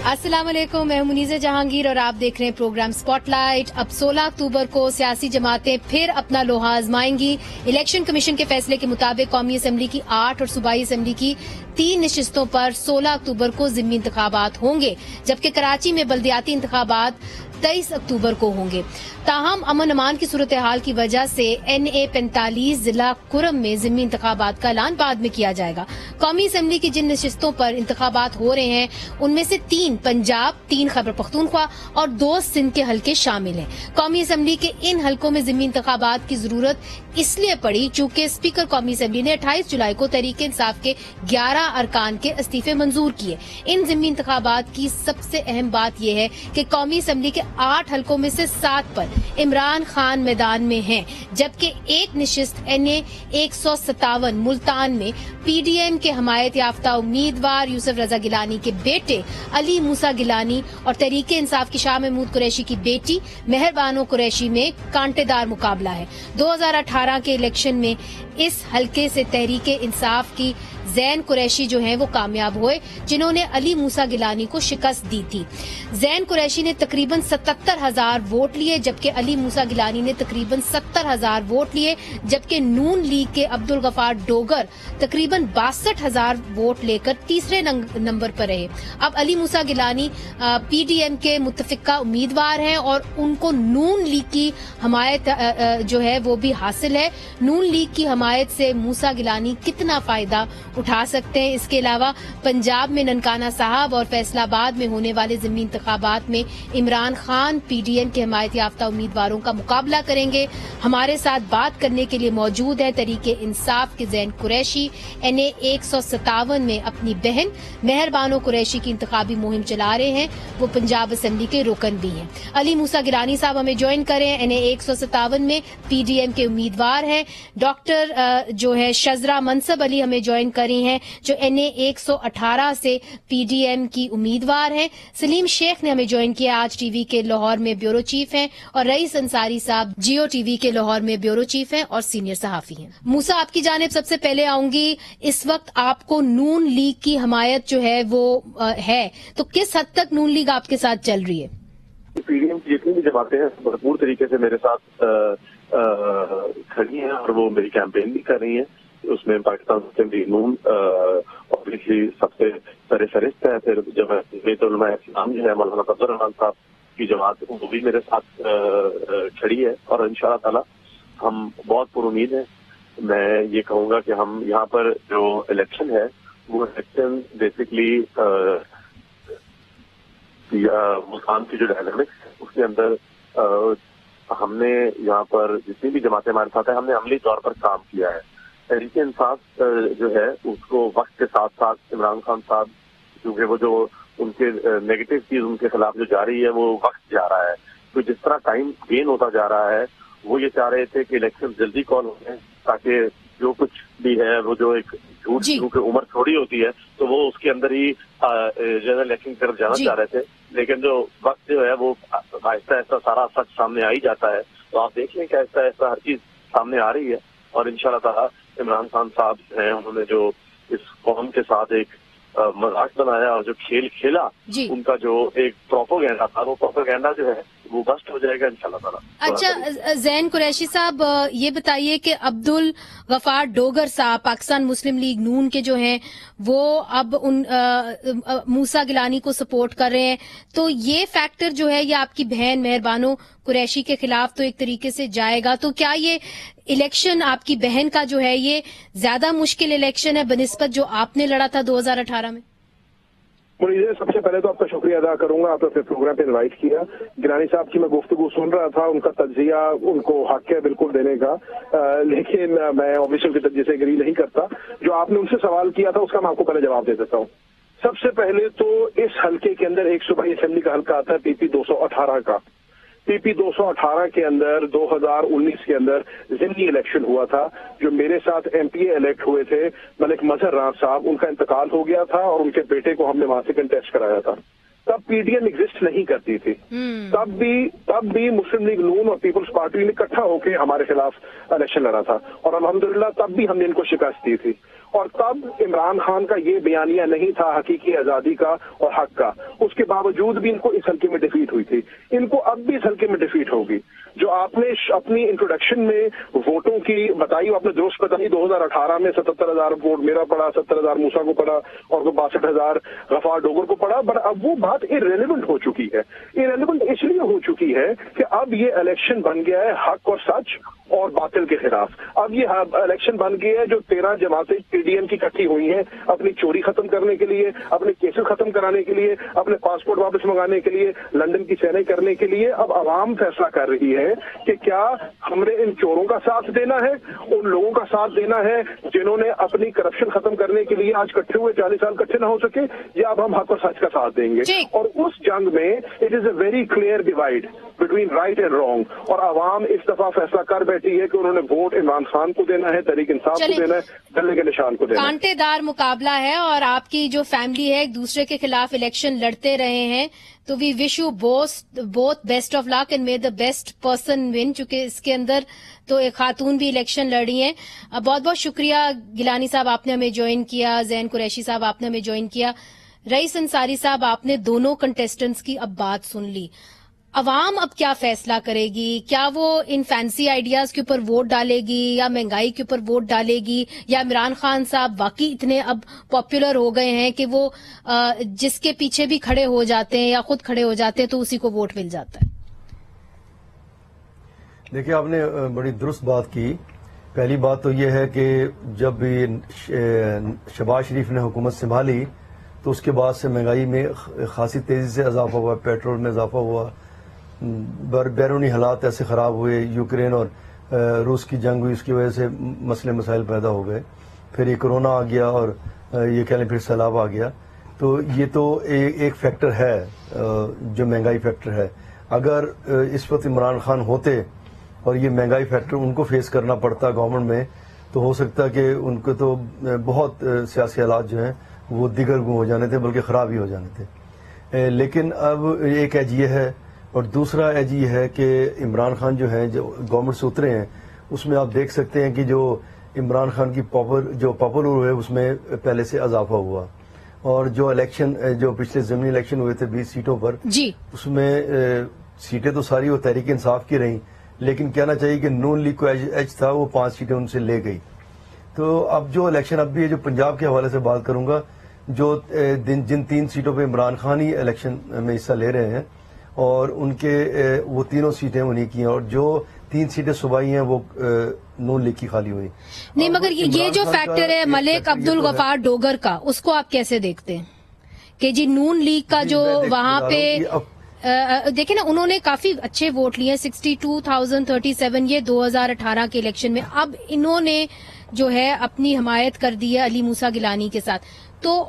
अस्सलाम वालेकुम, मैं मुनीज़ा जहांगीर और आप देख रहे हैं प्रोग्राम स्पॉटलाइट। अब 16 अक्टूबर को सियासी जमातें फिर अपना लोहा आजमाएंगी। इलेक्शन कमीशन के फैसले के मुताबिक कौमी असम्बली की 8 और सूबाई असम्बली की 3 नशिस्तों पर 16 अक्टूबर को ज़िमनी इंतखाबात होंगे, जबकि कराची में बल्दियाती इंतखाबात 23 अक्टूबर को होंगे। ताहम अमन अमान की सूरत हाल की वजह से NA 45 जिला कुरम में ज़िमनी इंतखाबात का ऐलान बाद में किया जाएगा। कौमी असम्बली की जिन नशिस्तों पर इंतखाबात हो रहे हैं उनमें से 3 पंजाब, 3 खैबर पख्तूनख्वा और 2 सिंध के हल्के शामिल हैं। कौमी असम्बली के इन हल्कों में ज़िमनी इंतखाबात की जरूरत इसलिए पड़ी चूंकि स्पीकर कौमी असम्बली ने 28 जुलाई को तहरीक इंसाफ के 11 अरकान के इस्तीफे मंजूर किए। इन ज़िमनी इंतखाबात की सबसे अहम बात यह है कि कौमी असम्बली के 8 हल्कों में से 7 पर इमरान खान मैदान में हैं, जबकि एक नशिस्त NA 157 मुल्तान में PDM के हमायत याफ्ता उम्मीदवार यूसुफ रजा गिलानी के बेटे अली मूसा गिलानी और तहरीक इंसाफ की शाह महमूद कुरैशी की बेटी मेहरबानो कुरैशी में कांटेदार मुकाबला है। 2018 के इलेक्शन में इस हल्के से तहरीक इंसाफ की जैन कुरैशी जो हैं वो कामयाब हुए, जिन्होंने अली मूसा गिलानी को शिकस्त दी थी। जैन कुरैशी ने तकरीबन 77,000 वोट लिए, जबकि अली मूसा गिलानी ने तकरीबन 70,000 वोट लिए, जबकि नून लीग के अब्दुल गफार डोगर तकरीबन 62,000 वोट लेकर तीसरे नंबर पर रहे। अब अली मूसा गिलानी PDM के मुतफिका उम्मीदवार हैं और उनको नून लीग की हमायत जो है वो भी हासिल है। नून लीग की हमायत से मूसा गिलानी कितना फायदा उठा सकते हैं। इसके अलावा पंजाब में ननकाना साहब और फैसलाबाद में होने वाले ज़िमनी इंतखाबात में इमरान खान PDM के हमायत याफ्ता उम्मीदवारों का मुकाबला करेंगे। हमारे साथ बात करने के लिए मौजूद है तहरीके इंसाफ के जैन कुरैशी, NA 157 में अपनी बहन मेहरबानो कुरैशी की इंतखाबी मुहिम चला रहे हैं। वो पंजाब असम्बली के रुकन भी हैं। अली मूसा गिलानी साहब हमें ज्वाइन करें, NA 157 में PDM के उम्मीदवार हैं। डॉक्टर जो है शजरा मनसब अली हमें ज्वाइन करी हैं, जो NA 118 से PDM की उम्मीदवार हैं। सलीम शेख ने हमें ज्वाइन किया, आज TV के लाहौर में ब्यूरो चीफ हैं, और रईस अंसारी साहब जियो TV के लाहौर में ब्यूरो चीफ हैं और सीनियर सहाफी हैं। मूसा, आपकी जानिब सबसे पहले आऊंगी। इस वक्त आपको नून लीग की हमायत जो है वो है, तो किस हद तक नून लीग आपके साथ चल रही है? PDM की जितनी भी जमातें हैं भरपूर तरीके से मेरे साथ खड़ी हैं और वो मेरी कैंपेन भी कर रही हैं। उसमें पाकिस्तान मुस्लिम नून ऑब्वियसली सबसे सरफहरिस्त है। फिर जमात उलमा इस्लाम जो है मौलाना फजल रहमान साहब की जमात, वो भी मेरे साथ खड़ी है और इंशाअल्लाह ताला हम बहुत पुरुमीद हैं। मैं ये कहूँगा कि हम यहाँ पर जो इलेक्शन है वो इलेक्शन बेसिकली मुल्तान की जो डायनामिक्स है उसके अंदर हमने यहाँ पर जितनी भी जमातें हमारे साथ है हमने अमली तौर पर काम किया है। तहरीक इंसाफ जो है उसको वक्त के साथ साथ इमरान खान साहब, क्योंकि वो जो उनके नेगेटिव चीज उनके खिलाफ जो जा रही है वो वक्त जा रहा है, तो जिस तरह टाइम गेन होता जा रहा है वो ये चाह रहे थे कि इलेक्शन जल्दी कॉल हो जाए ताकि जो कुछ भी है वो जो एक झूठ क्योंकि उम्र थोड़ी होती है तो वो उसके अंदर ही जनरल इलेक्शन की तरफ जाना चाह रहे थे। लेकिन जो वक्त जो है वो आहिस्ता आहिस्ता सारा सच सामने आ ही जाता है। तो आप देख लें कि आहिस्ता आहिस्ता हर चीज सामने आ रही है और इंशाल्लाह ताला इमरान खान साहब हैं, उन्होंने जो इस कौम के साथ एक मजाक बनाया और जो खेल खेला उनका जो एक प्रोपेगेंडा था वो प्रोपेगेंडा जो है वो बस्ट हो जाएगा इंशाल्लाह ताला। अच्छा जैन कुरैशी साहब, ये बताइए कि अब्दुल गफार डोगर साहब पाकिस्तान मुस्लिम लीग नून के जो हैं वो अब उन मूसा गिलानी को सपोर्ट कर रहे हैं, तो ये फैक्टर जो है ये आपकी बहन मेहरबानो कुरैशी के खिलाफ तो एक तरीके से जाएगा, तो क्या ये इलेक्शन आपकी बहन का जो है ये ज्यादा मुश्किल इलेक्शन है बनिस्बत जो आपने लड़ा था 2018 में? मुझे सबसे पहले तो आपका शुक्रिया अदा करूंगा, आपने अपने प्रोग्राम पे इनवाइट किया। गिलानी साहब की मैं गुफ्तगू सुन रहा था, उनका तज्जिया उनको हक है बिल्कुल देने का, लेकिन मैं ऑब्वियसली उनके तज्जिए से एग्री नहीं करता। जो आपने उनसे सवाल किया था उसका मैं आपको पहले जवाब दे देता हूँ। सबसे पहले तो इस हल्के के अंदर एक सूबाई असेंबली का हल्का आता है PP 218 का। PP 218 के अंदर 2019 के अंदर ज़िमनी इलेक्शन हुआ था। जो मेरे साथ MPA इलेक्ट हुए थे मलिक मजहर राज साहब, उनका इंतकाल हो गया था और उनके बेटे को हमने वहां से कंटेस्ट कराया था। तब पीडीएम एग्जिस्ट नहीं करती थी। तब भी मुस्लिम लीग नून और पीपल्स पार्टी ने इकट्ठा होकर हमारे खिलाफ इलेक्शन लड़ा था और अल्हम्दुलिल्लाह तब भी हमने इनको शिकस्त दी थी। और तब इमरान खान का ये बयानिया नहीं था हकीकी आजादी का और हक का, उसके बावजूद भी इनको इस हल्के में डिफीट हुई थी। इनको अब भी इस हल्के में डिफीट होगी। जो आपने अपनी इंट्रोडक्शन में वोटों की बताई, आपने दुरुस्त बताई, 2018 में 77,000 वोट मेरा पड़ा, 70,000 मूसा को पड़ा और 62,000 गफार डोगर को पड़ा। बट अब वो बात इररेलेवेंट हो चुकी है। इररेलेवेंट इसलिए हो चुकी है कि अब ये इलेक्शन बन गया है हक और सच और बातिल के खिलाफ। अब ये इलेक्शन बन गया है जो 13 जमातें पीडीएम की इकट्ठी हुई हैं अपनी चोरी खत्म करने के लिए, अपने केसेस खत्म कराने के लिए, अपने पासपोर्ट वापस मंगाने के लिए, लंदन की सैरें करने के लिए। अब आवाम फैसला कर रही है कि क्या हमने इन चोरों का साथ देना है, उन लोगों का साथ देना है जिन्होंने अपनी करप्शन खत्म करने के लिए आज इकट्ठे हुए 40 साल इकट्ठे ना हो सके, या अब हम हक और सच का साथ देंगे। और उस जंग में it is a very clear divide between right and wrong. और आवाम इस दफा फैसला कर बैठी है कि उन्होंने वोट इमरान खान को देना है, तहरीक इंसाफ को देना है, डल्ले के निशान को देना है। कांटेदार मुकाबला है और आपकी जो फैमिली है एक दूसरे के खिलाफ इलेक्शन लड़ते रहे हैं, तो we wish you both best of luck and may the best person win. चूंकि इसके अंदर तो एक खातून भी इलेक्शन लड़ी हैं। बहुत बहुत शुक्रिया गिलानी साहब, आपने हमें ज्वाइन किया। जैन कुरैशी साहब, आपने हमें ज्वाइन किया। रईस अंसारी साहब, आपने दोनों कंटेस्टेंट्स की अब बात सुन ली। अवाम अब क्या फैसला करेगी? क्या वो इन फैंसी आइडियाज के ऊपर वोट डालेगी या महंगाई के ऊपर वोट डालेगी, या इमरान खान साहब वाकई इतने अब पॉपुलर हो गए हैं कि वो जिसके पीछे भी खड़े हो जाते हैं या खुद खड़े हो जाते हैं तो उसी को वोट मिल जाता है? देखिए, आपने बड़ी दुरुस्त बात की। पहली बात तो ये है कि जब भी शहबाज शरीफ ने हुकूमत संभाली तो उसके बाद से महंगाई में खासी तेजी से इजाफा हुआ, पेट्रोल में इजाफा हुआ, बैरूनी हालात ऐसे ख़राब हुए, यूक्रेन और रूस की जंग हुई, उसकी वजह से मसले मसाइल पैदा हो गए। फिर ये कोरोना आ गया और ये कह लें फिर सैलाब आ गया। तो ये तो एक फैक्टर है जो महंगाई फैक्टर है। अगर इस वक्त इमरान खान होते और ये महंगाई फैक्टर उनको फेस करना पड़ता गवर्नमेंट में, तो हो सकता कि उनको तो बहुत सियासी हालात जो हैं वो दिगरगुं हो जाने थे, बल्कि ख़राब ही हो जाने थे। लेकिन अब एक एज ये है और दूसरा एज ये है कि इमरान खान जो है, जो गवर्नमेंट से उतरे हैं, उसमें आप देख सकते हैं कि जो इमरान खान की पॉपुलर हुए उसमें पहले से इजाफा हुआ। और जो इलेक्शन जो पिछले ज़मीनी इलेक्शन हुए थे 20 सीटों पर जी, उसमें सीटें तो सारी वो तहरीक इंसाफ की रहीं, लेकिन कहना चाहिए कि नून लीग को एज था, वो 5 सीटें उनसे ले गई। तो अब जो इलेक्शन अब भी है, जो पंजाब के हवाले से बात करूंगा, जो जिन 3 सीटों पे इमरान खान ही इलेक्शन में हिस्सा ले रहे हैं और उनके वो तीनों सीटें उन्हीं की हैं, और जो 3 सीटें सूबाई हैं वो नून लीग की खाली हुई। नहीं, मगर ये जो फैक्टर है मलिक अब्दुल गफार डोगर का, उसको आप कैसे देखते हैं कि जी नून लीग का जो वहां पे देखिए ना, उन्होंने काफी अच्छे वोट लिए, 62,037, ये 2018 के इलेक्शन में। अब इन्होंने जो है अपनी हमायत कर दी है अली मूसा गिलानी के साथ। तो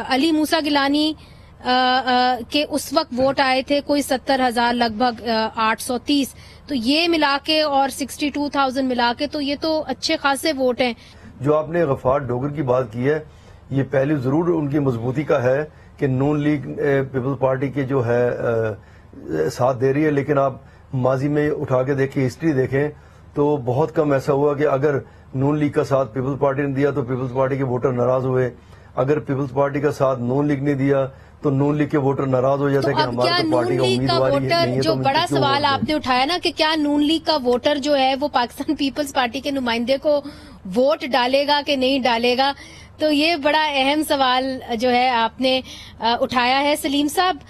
अली मूसा गिलानी के उस वक्त वोट आए थे कोई 70,000 लगभग 830, तो ये मिला के और 62,000 मिला के तो ये तो अच्छे खासे वोट हैं। जो आपने गफार डोगर की बात की है, ये पहले जरूर उनकी मजबूती का है कि नून लीग पीपल्स पार्टी के जो है साथ दे रही है, लेकिन आप माजी में उठा के देखें, हिस्ट्री देखें, तो बहुत कम ऐसा हुआ कि अगर नून लीग का साथ पीपल्स पार्टी ने दिया तो पीपल्स पार्टी के वोटर नाराज हुए, अगर पीपल्स पार्टी का साथ नून लीग ने दिया तो नून लीग के वोटर नाराज हो जाते हैं कि हमारे तो पार्टी का उम्मीदवार ही नहीं है। जो बड़ा सवाल आपने उठाया ना कि क्या नून लीग का वोटर जो है वो पाकिस्तान पीपल्स पार्टी के नुमाइंदे को वोट डालेगा कि नहीं डालेगा, तो ये बड़ा अहम सवाल जो है आपने उठाया है। सलीम साहब,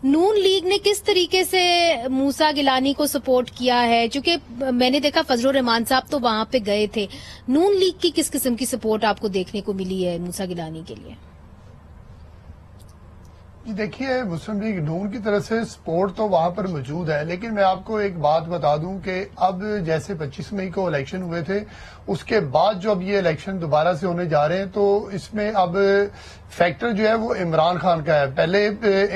नून लीग ने किस तरीके से मूसा गिलानी को सपोर्ट किया है? क्योंकि मैंने देखा फजलुर रहमान साहब तो वहां पे गए थे। नून लीग की किस किस्म की सपोर्ट आपको देखने को मिली है मूसा गिलानी के लिए? देखिए, मुस्लिम लीग नून की तरफ से सपोर्ट तो वहां पर मौजूद है, लेकिन मैं आपको एक बात बता दूं कि अब जैसे 25 मई को इलेक्शन हुए थे, उसके बाद जो अब ये इलेक्शन दोबारा से होने जा रहे हैं, तो इसमें अब फैक्टर जो है वो इमरान खान का है। पहले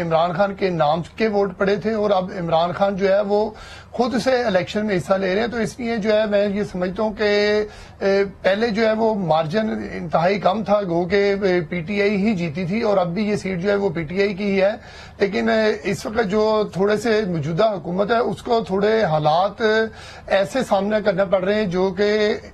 इमरान खान के नाम के वोट पड़े थे और अब इमरान खान जो है वो खुद से इलेक्शन में हिस्सा ले रहे हैं। तो इसलिए जो है मैं ये समझता हूँ कि पहले जो है वो मार्जिन इंतहाई कम था, गो के पीटीआई ही जीती थी, और अब भी ये सीट जो है वो पीटीआई کی ہی ہے، لیکن اس وقت جو تھوڑے سے موجودہ حکومت ہے اس کو تھوڑے حالات ایسے سامنا کرنا پڑ رہے ہیں جو کہ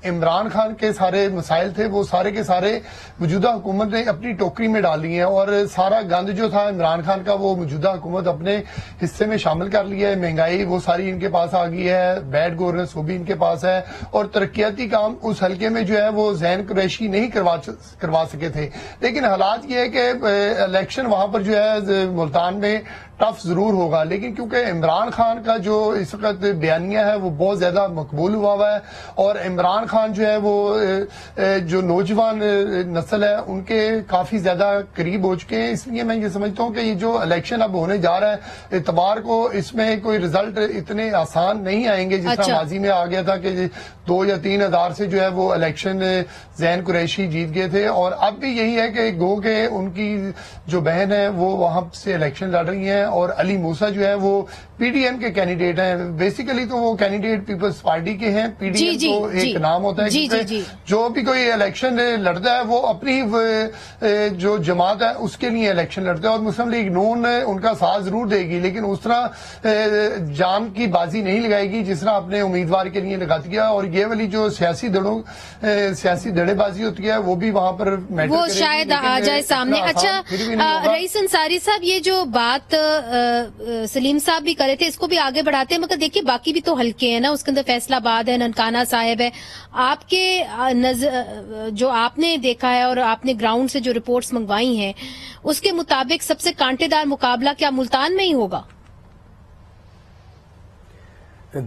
عمران خان کے سارے مسائل تھے وہ سارے کے سارے موجودہ حکومت نے اپنی ٹوکری میں ڈال لی ہیں، اور سارا گند جو تھا عمران خان کا وہ موجودہ حکومت اپنے حصے میں شامل کر لیا ہے. مہنگائی وہ ساری ان کے پاس آ گئی ہے، بیڈ گورننس وہ بھی ان کے پاس ہے، اور ترقیاتی کام اس حلقے میں جو ہے وہ ذہن قریشی نہیں کروا سکے تھے. لیکن حالات یہ ہے کہ الیکشن وہاں پر جو ہے ملتان میں ٹف ضرور ہوگا، لیکن کیونکہ عمران خان کا جو اس وقت بیانیہ ہے وہ بہت زیادہ مقبول ہوا ہے، اور عمران خان جو ہے وہ جو نوجوان نسل ہے ان کے کافی زیادہ قریب ہو چکے ہیں. اس لیے میں یہ سمجھتا ہوں کہ یہ جو الیکشن اب ہونے جا رہا ہے اتوار کو، اس میں کوئی رزلٹ اتنے آسان نہیں آئیں گے جس طرح ماضی میں آ گیا تھا کہ 2 یا 3 ہزار سے جو ہے وہ الیکشن ذہن قریشی جیت گئے تھے. اور اب بھی یہی ہے کہ گو کہ ان کی جو بہن ہے وہ وہاں سے الیکشن لڑ رہی ہیں، اور علی موسیٰ جو ہے وہ پی ڈی ایم کے کینڈیڈیٹ ہیں. بیسیکلی تو وہ کینڈیڈیٹ پیپلز پارٹی کے ہیں، پی ڈی ایم تو ایک نام ہوتا ہے کیونکہ جو بھی کوئی الیکشن لڑتا ہے وہ اپنی جو جماعت ہے اس کے لیے الیکشن لڑتا ہے، اور مسلم لیگ نون ان کا ساتھ ضرور دے گی لیکن اس طرح جان کی بازی نہیں لگائے گی جس طرح اپنے امیدوار کے لیے لگاتی ہے. اور یہ والی جو سیاسی دڑے بازی ہوتی ہے وہ بھی وہاں پر وہ شاید آ جائے سامنے. اچھا رئیس انصاری صاحب، یہ جو بات سلیم صاحب بھی کرے تھے اس کو بھی آگے بڑھاتے ہیں، مگر دیکھیے باقی بھی تو حلقے ہیں نا، اس کے اندر فیصل آباد ہے، ننکانہ صاحب ہے. آپ کے جو آپ نے دیکھا ہے اور آپ نے گراؤنڈ سے جو رپورٹس منگوائی ہیں اس کے مطابق سب سے کانٹے دار مقابلہ کیا ملتان میں ہی ہوگا؟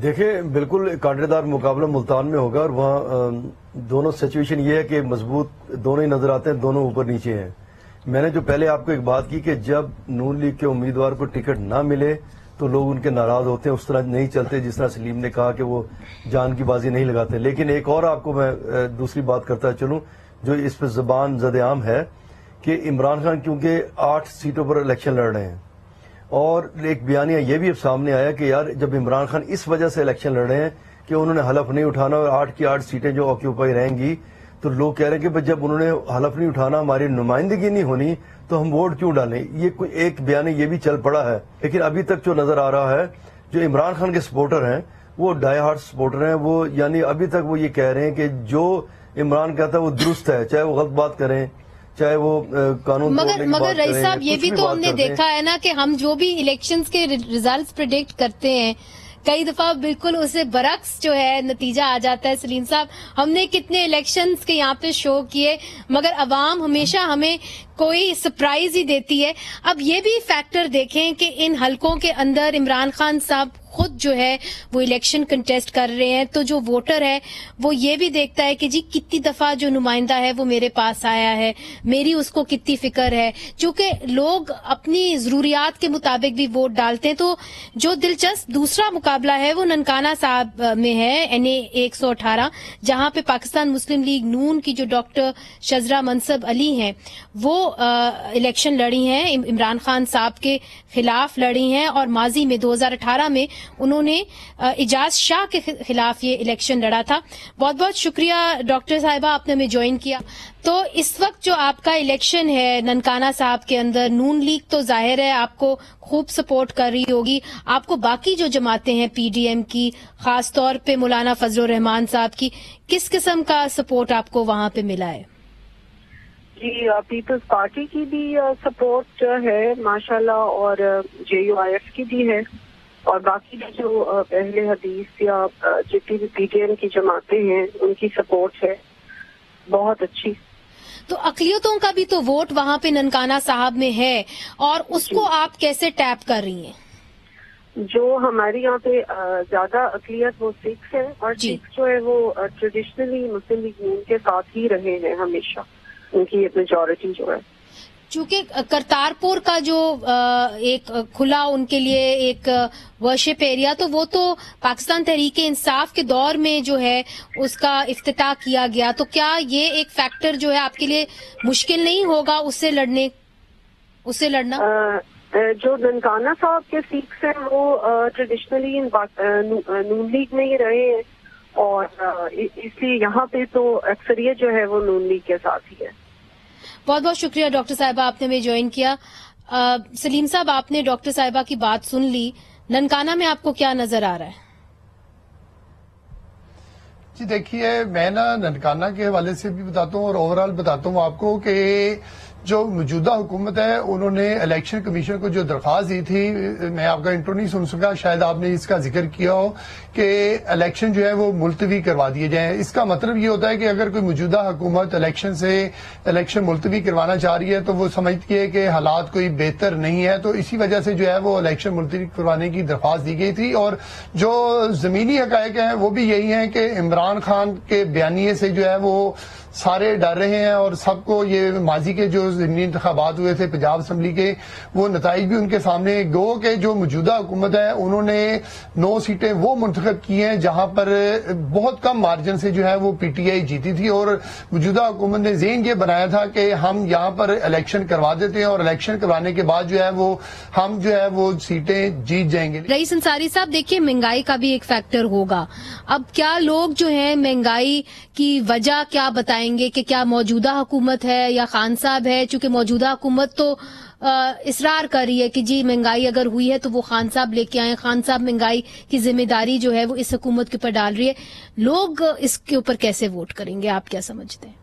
دیکھیں بالکل کانٹے دار مقابلہ ملتان میں ہوگا، اور وہاں دونوں سچویشن یہ ہے کہ مضبوط دونوں ہی نظر آتے ہیں، دونوں اوپر نیچے ہیں. میں نے جو پہلے آپ کو ایک بات کی کہ جب نون لیگ کے امیدوار کو ٹکٹ نہ ملے تو لوگ ان کے ناراض ہوتے ہیں، اس طرح نہیں چلتے جس طرح سلیم نے کہا کہ وہ جان کی بازی نہیں لگاتے. لیکن ایک اور آپ کو میں دوسری بات کرتا چلوں جو اس پہ زبان زد عام ہے کہ عمران خان کیونکہ 8 سیٹوں پر الیکشن لڑ رہے ہیں، اور ایک بیانیہ یہ بھی اب سامنے آیا کہ یار جب عمران خان اس وجہ سے الیکشن لڑ رہے ہیں کہ انہوں نے حلف نہیں اٹھانا اور 8 کی 8 سیٹیں جو آکیوپائی رہیں گی، تو لوگ کہہ رہے ہیں کہ جب انہوں نے حلف نہیں اٹھانا، ہماری نمائندگی نہیں ہونی تو ہم ووٹ کیوں ڈالیں. یہ کوئی ایک بیانیہ یہ بھی چل پڑا ہے. لیکن ابھی تک جو نظر آ رہا ہے جو عمران خان کے سپورٹر ہیں وہ ڈائی ہارڈ سپورٹر ہیں، وہ یعنی ابھی تک وہ یہ کہہ رہے ہیں کہ جو عمران کہتا ہے وہ درست ہے، چاہے وہ غلط بات کریں چاہے وہ قانون مگر رئیس صاحب یہ بھی تو ہم نے دیکھا ہے نا کہ ہم جو بھی الیکشنز کے ریزلٹس پریڈکٹ کرتے ہیں کئی دفعہ بالکل اسے برعکس جو ہے نتیجہ آ جاتا ہے. سلیم صاحب، ہم نے کتنے الیکشنز کے یہاں پہ شو کیے مگر عوام ہمیشہ ہمیں کوئی سرپرائز ہی دیتی ہے. اب یہ بھی فیکٹر دیکھیں کہ ان حلقوں کے اندر عمران خان صاحب خود جو ہے وہ الیکشن کنٹیسٹ کر رہے ہیں، تو جو ووٹر ہے وہ یہ بھی دیکھتا ہے کہ جی کتنی دفعہ جو نمائندہ ہے وہ میرے پاس آیا ہے، میری اس کو کتنی فکر ہے. چونکہ لوگ اپنی ضروریات کے مطابق بھی ووٹ ڈالتے ہیں. تو جو دلچسپ دوسرا مقابلہ ہے وہ ننکانہ صاحب میں ہے NA 118، جہاں پہ پاکستان مسلم لیگ نون کی جو ڈاکٹر شزرہ منصب علی ہیں وہ الیکشن لڑی ہیں، عمران خان صاحب کے خلاف لڑی ہیں، اور ماضی میں 2018 میں انہوں نے اجاز شاہ کے خلاف یہ الیکشن لڑا تھا. بہت بہت شکریہ ڈاکٹر صاحبہ آپ نے ہمیں جوائن کیا. تو اس وقت جو آپ کا الیکشن ہے ننکانہ صاحب کے اندر، نون لیگ تو ظاہر ہے آپ کو خوب سپورٹ کر رہی ہوگی، آپ کو باقی جو جماعتیں ہیں پی ڈی ایم کی، خاص طور پہ مولانا فضل الرحمان صاحب کی، کس قسم کا سپورٹ آپ کو وہاں پہ ملا ہے؟ جی پیپلز پارٹی کی بھی سپورٹ جو ہے ماشاءاللہ، اور JUIF کی بھی ہے، اور باقی جو اہل حدیث یا جتنی بھی پی ٹی ایم کی جماعتیں ہیں ان کی سپورٹ ہے بہت اچھی. تو اقلیتوں کا بھی تو ووٹ وہاں پہ ننکانہ صاحب میں ہے، اور اس کو آپ کیسے ٹیپ کر رہی ہیں؟ جو ہمارے یہاں پہ زیادہ اقلیت وہ سکھ ہے، اور سکھ جو ہے وہ ٹریڈیشنلی مسلم لیگ نون کے ساتھ ہی رہے ہیں ہمیشہ، ان کی میجورٹی جو ہے. چونکہ کرتارپور کا جو ایک کھلا ان کے لیے ایک ورشپ ایریا، تو وہ تو پاکستان تحریک انصاف کے دور میں جو ہے اس کا افتتاح کیا گیا، تو کیا یہ ایک فیکٹر جو ہے آپ کے لیے مشکل نہیں ہوگا اس سے لڑنا؟ جو ننکانہ صاحب کے سکھ ہیں وہ ٹریڈیشنلی نون لیگ میں ہی رہے ہیں، اور اس لیے یہاں پہ تو اکثریت جو ہے وہ نون لیگ کے ساتھ ہی ہے. بہت بہت شکریہ ڈاکٹر صاحبہ آپ نے ہمیں جوائن کیا. सलीम साहब, आपने डॉक्टर साहिबा की बात सुन ली, ननकाना में आपको क्या नजर आ रहा है? जी देखिए, मैं ना ननकाना के हवाले से भी बताता हूँ और ओवरऑल बताता हूँ आपको कि जो मौजूदा हुकूमत है उन्होंने इलेक्शन कमीशन को जो दरख्वास्त दी थी, मैं आपका इंट्रो नहीं सुन सका, शायद आपने इसका जिक्र किया हो कि इलेक्शन जो है वो मुलतवी करवा दिए जाएं। इसका मतलब ये होता है कि अगर कोई मौजूदा हुकूमत इलेक्शन मुलतवी करवाना चाह रही है तो वो समझती है कि हालात कोई बेहतर नहीं है, तो इसी वजह से जो है वो इलेक्शन मुलतवी करवाने की दरख्वास्त दी गई थी। और जो जमीनी हकायक हैं वो भी यही हैं कि इमरान खान के बयानिए से जो है वो सारे डर रहे हैं और सबको ये माजी के जो ज़िमनी इंतखाबात हुए थे पंजाब असम्बली के, वो नताइज भी उनके सामने गो के जो मौजूदा हुकूमत है उन्होंने 9 सीटें वो मुंतखब की हैं जहां पर बहुत कम मार्जिन से जो है वो पीटीआई जीती थी। और मौजूदा हुकूमत ने ज़हन ये बनाया था कि हम यहाँ पर इलेक्शन करवा देते हैं और इलेक्शन करवाने के बाद जो है वो हम जो है वो सीटें जीत जाएंगे। रईस अंसारी साहब, देखिए महंगाई का भी एक फैक्टर होगा। अब क्या लोग जो है महंगाई की वजह क्या बताएंगे कि क्या मौजूदा हुकूमत है या खान साहब है? चूंकि मौजूदा हुकूमत तो इसरार कर रही है कि जी महंगाई अगर हुई है तो वो खान साहब लेके आए, खान साहब महंगाई की जिम्मेदारी जो है वो इस हुकूमत के ऊपर डाल रही है। लोग इसके ऊपर कैसे वोट करेंगे, आप क्या समझते हैं?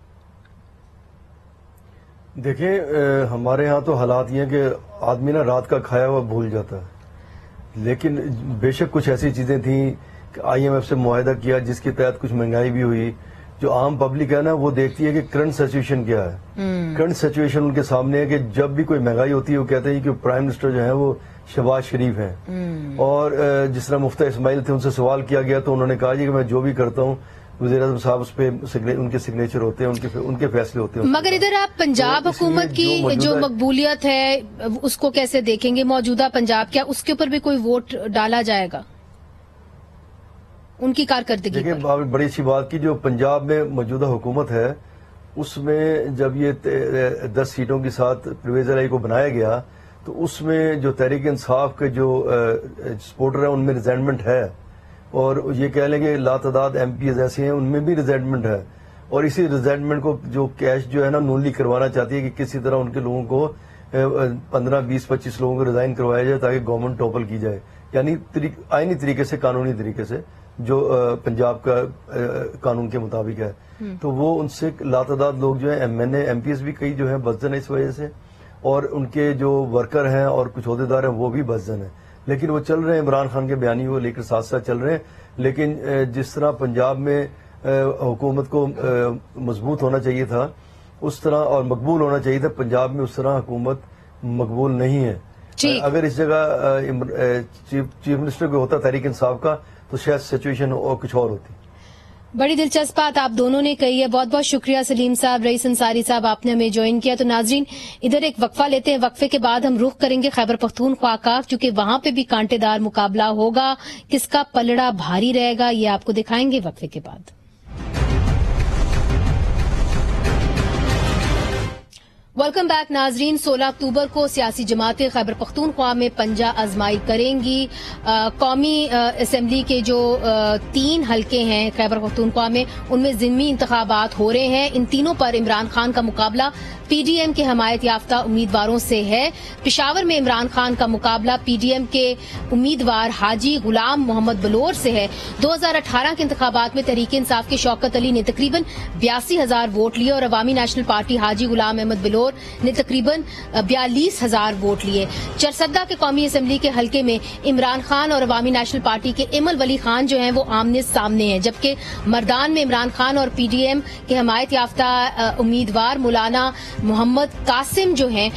देखिए, हमारे यहाँ तो हालात ये हैं कि आदमी ना रात का खाया हुआ भूल जाता है, लेकिन बेशक कुछ ऐसी चीजें थी कि IMF से मुआहदा किया जिसके तहत कुछ महंगाई भी हुई। जो आम पब्लिक है ना वो देखती है कि करंट सिचुएशन क्या है। करंट सिचुएशन उनके सामने है कि जब भी कोई महंगाई होती है वो कहते हैं कि प्राइम मिनिस्टर जो है वो शहबाज शरीफ हैं। और जिस तरह मुफ्ती इस्माइल थे, उनसे सवाल किया गया तो उन्होंने कहा कि मैं जो भी करता हूँ वज़ीर-ए-आज़म साहब उस पे उनके सिग्नेचर होते हैं, उनके फैसले होते हैं। मगर इधर आप पंजाब हुकूमत की जो मकबूलियत है उसको कैसे देखेंगे? मौजूदा पंजाब, क्या उसके ऊपर भी कोई वोट डाला जाएगा उनकी कारकर्दगी? देखिए, बड़ी अच्छी बात की जो पंजाब में मौजूदा हुकूमत है उसमें जब ये 10 सीटों के साथ परवेज इलाही को बनाया गया तो उसमें जो तहरीक इंसाफ के जो सपोर्टर हैं उनमें रिजेंटमेंट है, और ये कह लें कि लातादाद MPs ऐसे हैं उनमें भी रिजेंटमेंट है। और इसी रिजेंटमेंट को जो कैश जो है ना नून लीग करवाना चाहती है कि किसी तरह उनके लोगों को 15, 20, 25 लोगों को रिजाइन करवाया जाए ताकि गवर्नमेंट टॉपल की जाए, यानी आईनी तरीके से, कानूनी तरीके से, जो पंजाब का कानून के मुताबिक है। तो वो उनसे लातादाद लोग जो है MNA MPs भी कई जो है बदजन है इस वजह से, और उनके जो वर्कर हैं और कुछ ओहदेदार हैं वो भी बदजन है। लेकिन वो चल रहे हैं, इमरान खान के बयानी वो लेकर साथ साथ चल रहे हैं। लेकिन जिस तरह पंजाब में हुकूमत को मजबूत होना चाहिए था उस तरह, और मकबूल होना चाहिए था, पंजाब में उस तरह हुकूमत मकबूल नहीं है। अगर इस जगह चीफ मिनिस्टर को होता तहरीक इंसाफ का तो शायद सिचुएशन और कुछ और होती। बड़ी दिलचस्प बात आप दोनों ने कही है। बहुत बहुत शुक्रिया सलीम साहब, रईस अंसारी साहब, आपने हमें ज्वाइन किया। तो नाजरीन, इधर एक वक्फा लेते हैं, वक्फे के बाद हम रुख करेंगे खैबर पख्तूनख्वा का, क्योंकि वहां पे भी कांटेदार मुकाबला होगा। किसका पलड़ा भारी रहेगा ये आपको दिखाएंगे वक्फे के बाद। वेलकम बैक नाजरीन। 16 अक्टूबर को सियासी जमातें खैबर पख्तूनख्वा में पंजा आजमाई करेंगी। कौमी असम्बली के जो 3 हलके हैं खैबर पख्तूनख्वा में, उनमें ज़िमनी इंतखाबात हो रहे हैं। इन तीनों पर इमरान खान का मुकाबला PDM के हमायत याफ्ता उम्मीदवारों से है। पेशावर में इमरान खान का मुकाबला PDM के उम्मीदवार हाजी गुलाम मोहम्मद बलोर से है। 2018 के इंतखाबात में तहरीक इंसाफ के शौकत अली ने तकरीबन 82,000 वोट लिए और अवामी नेशनल पार्टी हाजी गुलाम अहमद बलोर ने तकरीबन 42,000 वोट लिए। चरसद्दा के कौमी असम्बली के हलके में इमरान खान और अवामी नेशनल पार्टी के इमल वली खान जो हैं वो आमने सामने हैं, जबकि मर्दान में इमरान खान और PDM के हमायत याफ्ता उम्मीदवार मौलाना मोहम्मद कासिम जो हैं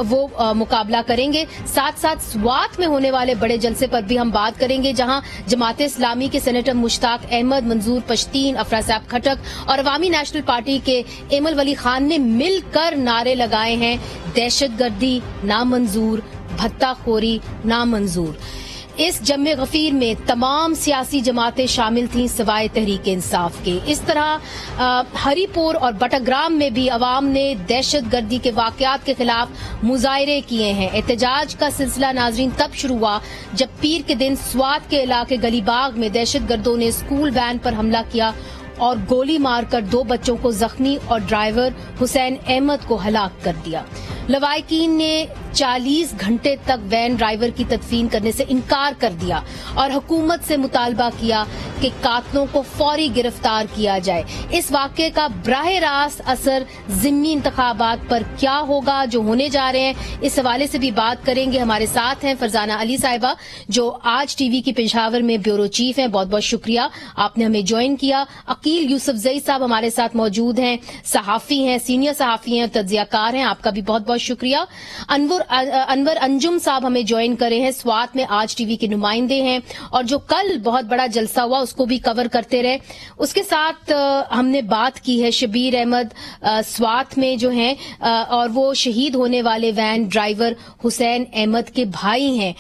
वो मुकाबला करेंगे। साथ साथ स्वात में होने वाले बड़े जलसे पर भी हम बात करेंगे, जहां जमात इस्लामी के सेनेटर मुश्ताक अहमद, मंजूर पश्तीन, अफरा साहब खटक और अवामी नेशनल पार्टी के इमल वली खान ने मिलकर नारे लगाए हैं, दहशतगर्दी नामंजूर, भत्ताखोरी नामंजूर। इस जम्मे गफीर में तमाम सियासी जमातें शामिल थीं सिवाय तहरीक इंसाफ के। इस तरह हरीपुर और बटाग्राम में भी अवाम ने दहशतगर्दी के वाकयात के खिलाफ मुजाहरे किए हैं। एहतजाज का सिलसिला नाजरीन तब शुरू हुआ जब पीर के दिन स्वात के इलाके गलीबाग में दहशतगर्दों ने स्कूल वैन पर हमला किया और गोली मारकर 2 बच्चों को जख्मी और ड्राइवर हुसैन अहमद को हलाक कर दिया। लवाहिकीन ने 40 घंटे तक वैन ड्राइवर की तदफीन करने से इनकार कर दिया और हुकूमत से मुतालबा किया कि कातलों को फौरी गिरफ्तार किया जाए। इस वाक़े का बराह रास्त असर ज़िम्मी इंतखाबात पर क्या होगा जो होने जा रहे हैं, इस हवाले से भी बात करेंगे। हमारे साथ हैं फरजाना अली साहिबा जो आज टीवी की पेशावर में ब्यूरो चीफ हैं, बहुत बहुत शुक्रिया आपने हमें ज्वाइन किया। अकील यूसुफजई साहब हमारे साथ मौजूद हैं, सहाफ़ी हैं, सीनियर सहाफ़ी हैं, तज्ज़ियाकार हैं, आपका भी बहुत बहुत शुक्रिया। अनवर अंजुम साहब हमें ज्वाइन करे हैं, स्वात में आज टीवी के नुमाइंदे हैं और जो कल बहुत बड़ा जलसा हुआ उसको भी कवर करते रहे। उसके साथ हमने बात की है शबीर अहमद स्वात में जो हैं और वो शहीद होने वाले वैन ड्राइवर हुसैन अहमद के भाई हैं।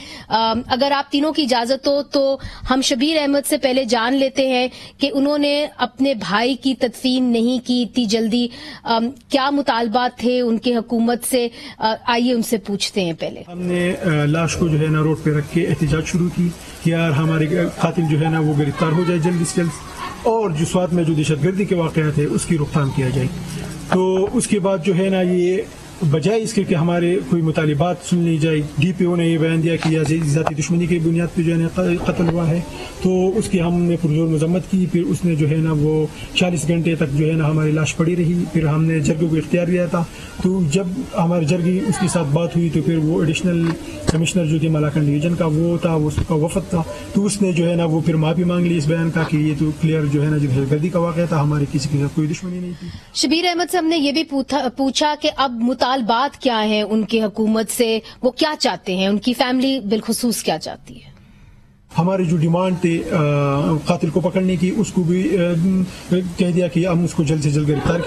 अगर आप तीनों की इजाजत हो तो हम शबीर अहमद से पहले जान लेते हैं कि उन्होंने अपने भाई की तदफीन नहीं की इतनी जल्दी, क्या मुतालबात थे उनके हुकूमत से, आइए उनसे पूछते हैं। पहले हमने लाश को जो है ना रोड पे रख के एहतजाज शुरू की कि यार हमारे कातिल जो है ना वो गिरफ्तार हो जाए जल्द से जल्द और जो स्वात में जो दहशतगर्दी के वाक़यात है उसकी रोकथाम किया जाए। तो उसके बाद जो है ना ये बजाय इसके कि हमारे कोई मुतालिबात सुन ली जाए, DPO ने ये बयान दिया कि यह ज़ाती दुश्मनी की बुनियाद पर जो है ना कत्ल हुआ है, तो उसकी हमने पुरजोर मजम्मत की। फिर उसने जो है ना वो 40 घंटे तक जो है ना हमारी लाश पड़ी रही। फिर हमने जर्गों को इख्तियार दिया था, तो जब हमारे जर्गी उसके साथ बात हुई तो फिर वो एडिशनल कमिश्नर जो थे मलाकंड डिवीजन का वो था, वो उसका वफद था, तो उसने जो है ना वो फिर माफी मांग ली इस बयान का कि ये तो क्लियर जो है ना दहशतगर्दी का वाक़या था, हमारी किसी के साथ कोई दुश्मनी नहीं थी। शबीर अहमद से हमने ये भी पूछा कि अब मुतालबात क्या है उनकी हुकूमत से, वो क्या चाहते हैं, उनकी फैमिली बिलखुसूस क्या चाहती है। हमारी जो डिमांड थी कातिल को पकड़ने की उसको भी कह दिया कि हम उसको जल्द से जल्द गिरफ्तार